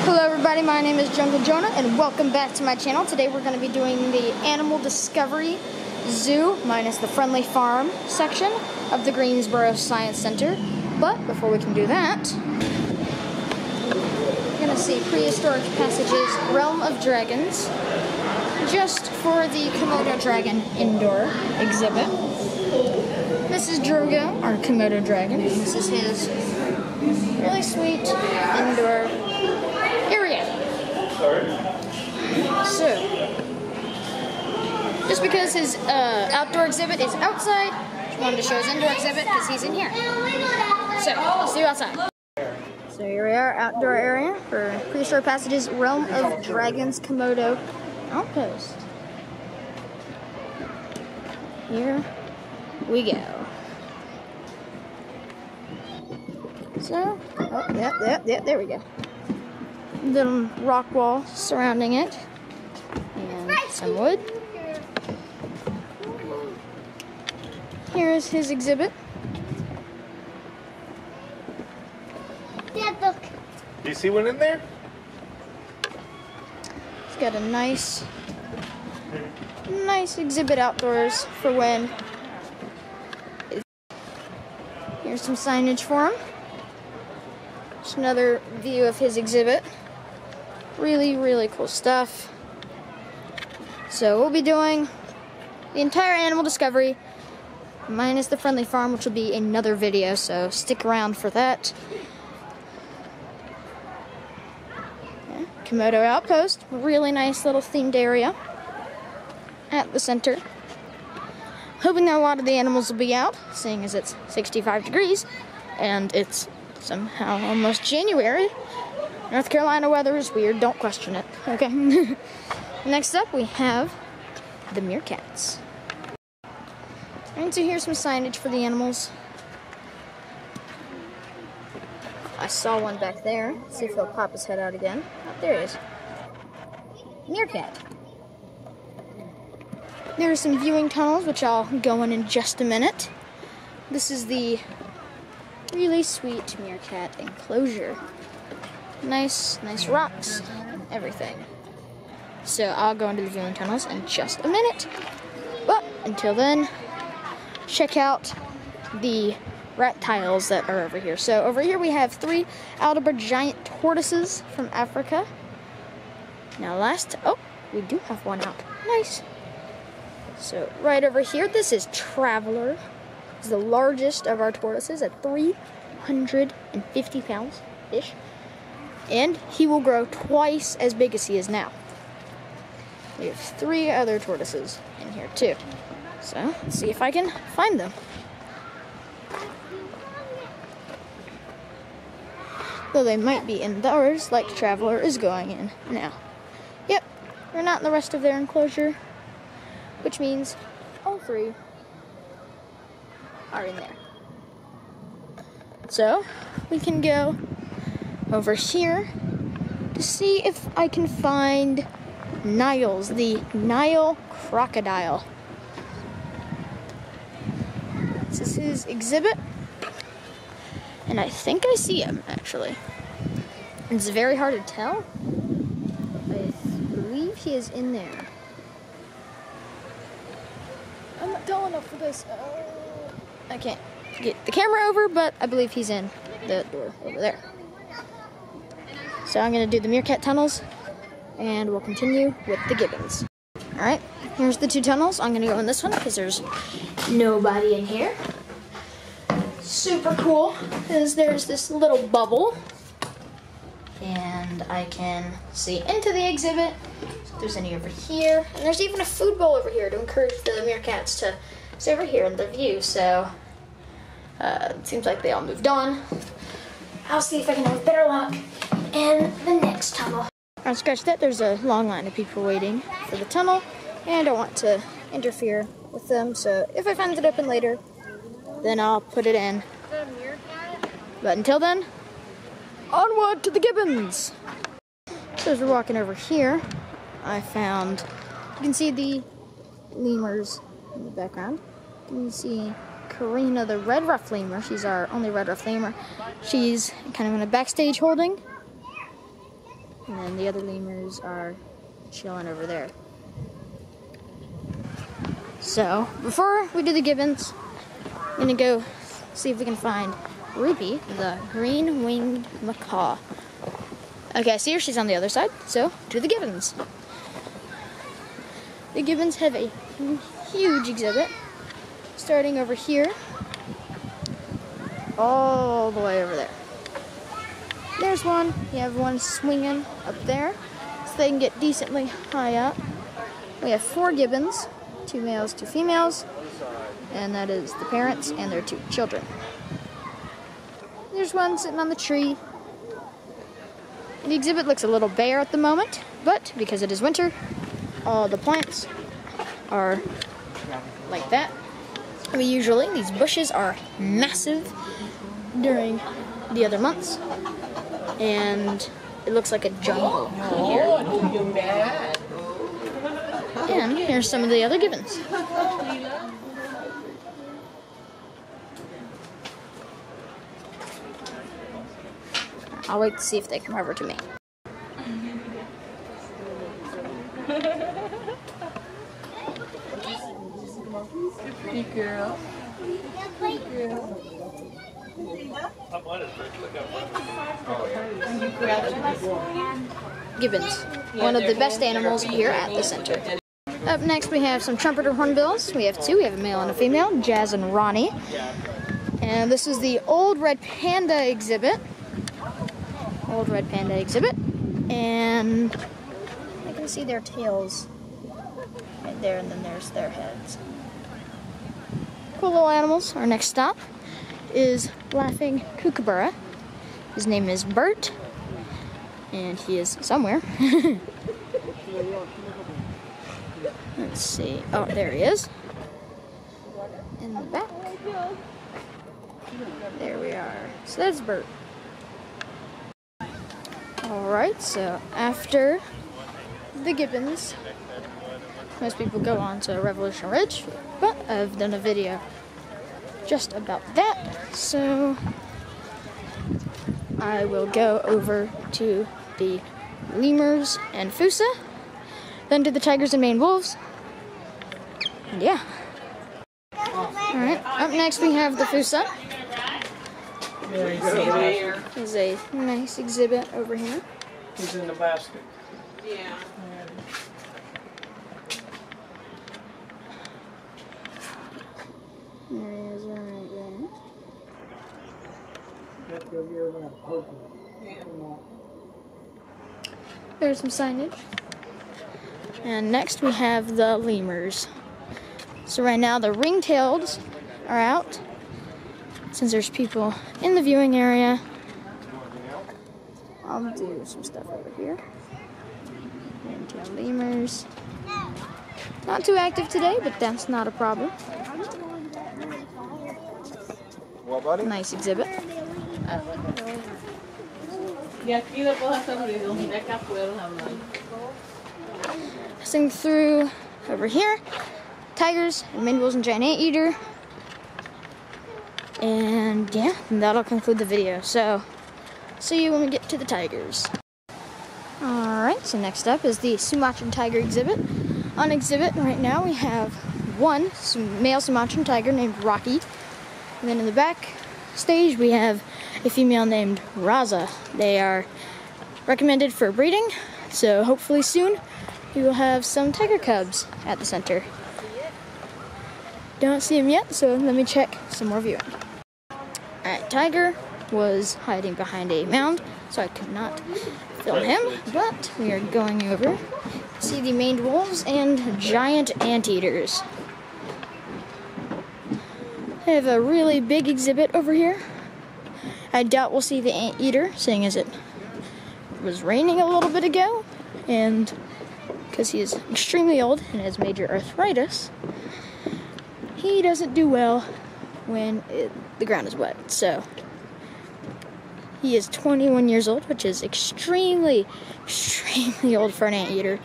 Hello everybody, my name is Jungle Jonah and welcome back to my channel. Today we're going to be doing the Animal Discovery Zoo minus the Friendly Farm section of the Greensboro Science Center. But before we can do that, we're going to see Prehistoric Passages Realm of Dragons just for the Komodo Dragon indoor exhibit. This is Drogo, our Komodo Dragon. This is his really sweet indoor area. So, just because his outdoor exhibit is outside, just wanted to show his indoor exhibit because he's in here. So, I'll see you outside. So here we are, outdoor area for Prehistoric Passages Realm of Dragons Komodo Outpost. Here we go. So, oh, yep, there we go. Little rock wall surrounding it, and some wood. Here's his exhibit. Dad, look. Do you see one in there? It's got a nice exhibit outdoors for when. Here's some signage for him. Just another view of his exhibit. Really cool stuff. So we'll be doing the entire Animal Discovery minus the Friendly Farm, which will be another video, so stick around for that. Yeah, Komodo Outpost, really nice little themed area at the center. Hoping that a lot of the animals will be out, seeing as it's 65 degrees and it's somehow almost January. North Carolina weather is weird, don't question it, okay? Next up we have the Meerkats. And so here's some signage for the animals. I saw one back there. Let's see if he'll pop his head out again. Oh, there he is. Meerkat. There are some viewing tunnels, which I'll go in just a minute. This is the really sweet Meerkat enclosure. Nice rocks and everything. So I'll go into the viewing tunnels in just a minute. But until then, check out the reptiles that are over here. So over here we have 3 Aldabra giant tortoises from Africa. Now we do have one out. Nice. So right over here, this is Traveler. It's the largest of our tortoises at 350 pounds-ish. And he will grow twice as big as he is now. We have 3 other tortoises in here too. So let's see if I can find them. Though they might be indoors, like Traveler is going in now. Yep, they're not in the rest of their enclosure, which means all 3 are in there. So we can go over here to see if I can find Niles, the Nile Crocodile. This is his exhibit, and I think I see him actually. It's very hard to tell. I believe he is in there. I'm not tall enough for this. I can't get the camera over, but I believe he's in the door over there. So I'm going to do the Meerkat tunnels, and we'll continue with the Gibbons. Alright, here's the 2 tunnels. I'm going to go in this one because there's nobody in here. Super cool, because there's this little bubble, and I can see into the exhibit. So if there's any over here, and there's even a food bowl over here to encourage the Meerkats to stay over here in the view. So it seems like they all moved on. I'll see if I can have better luck in the next tunnel. Alright, scratch that. There's a long line of people waiting for the tunnel, and I don't want to interfere with them, so if I find it open later, then I'll put it in. But until then, onward to the Gibbons! So as we're walking over here, I found, you can see the lemurs in the background. You can see Karina, the red ruffed lemur. She's our only red ruffed lemur. She's kind of in a backstage holding And then the other lemurs are chilling over there. So, before we do the gibbons, I'm gonna go see if we can find Ruby, the green-winged macaw. Okay, I see her, she's on the other side, so to the gibbons. The gibbons have a huge exhibit, starting over here, all the way over there. There's one, you have one swinging up there, so they can get decently high up. We have 4 gibbons, 2 males, 2 females, and that is the parents and their 2 children. There's one sitting on the tree. The exhibit looks a little bare at the moment, but because it is winter, all the plants are like that. These bushes are massive during the other months, and it looks like a jungle here. And here's some of the other gibbons. I'll wait to see if they come over to me. Pretty girl. Gibbons, one of the best animals here at the center. Up next we have some Trumpeter Hornbills. We have 2, we have a male and a female, Jazz and Ronnie. And this is the Old Red Panda exhibit. Old Red Panda exhibit. And I can see their tails right there, and then there's their heads. Cool little animals. Our next stop is Laughing Kookaburra. His name is Bert, and he is somewhere. Let's see. Oh, there he is. In the back. There we are. So that's Bert. Alright, so after the gibbons, most people go on to Revolution Ridge, but I've done a video just about that, so I will go over to the lemurs and Fossa, then to the tigers and maned wolves, and yeah. Alright, up next we have the Fossa. There's a nice exhibit over here. He's in the basket. Yeah. There he is right there. There's some signage. And next we have the lemurs. So right now the ringtails are out. Since there's people in the viewing area, I'll do some stuff over here. Ringtail lemurs. Not too active today, but that's not a problem. What, buddy? Nice exhibit. Passing through over here, tigers, and maned wolves and giant anteater. And yeah, that'll conclude the video. So, see you when we get to the tigers. Alright, so next up is the Sumatran Tiger exhibit. On exhibit right now we have one male Sumatran tiger named Rocky. And then in the back stage we have a female named Raza. They are recommended for breeding, so hopefully soon we will have some tiger cubs at the center. Don't see him yet, so let me check some more viewing. Alright, tiger was hiding behind a mound, so I could not film him, but we are going over to see the maned wolves and giant anteaters. I have a really big exhibit over here. I doubt we'll see the anteater, seeing as it was raining a little bit ago, and because he is extremely old and has major arthritis, he doesn't do well when the ground is wet. So he is 21 years old, which is extremely old for an anteater.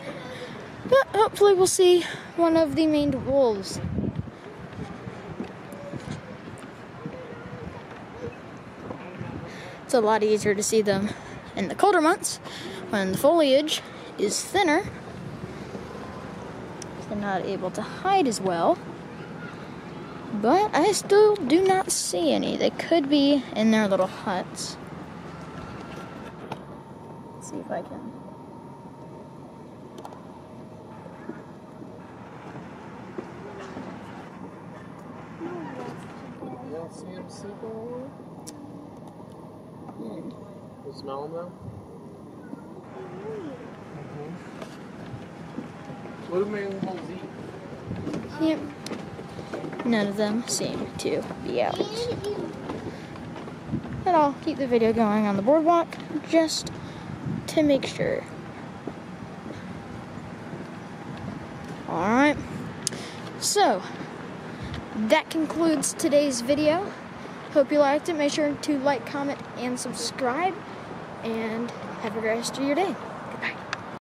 But hopefully we'll see one of the maned wolves. It's a lot easier to see them in the colder months when the foliage is thinner, they're not able to hide as well. But I still do not see any. They could be in their little huts. Let's see if I can. You don't see them sleeping? You smell them though? What do animals eat? Yep. None of them seem to be out. But I'll keep the video going on the boardwalk just to make sure. Alright. So, that concludes today's video. Hope you liked it. Make sure to like, comment, and subscribe. And have a great rest of your day.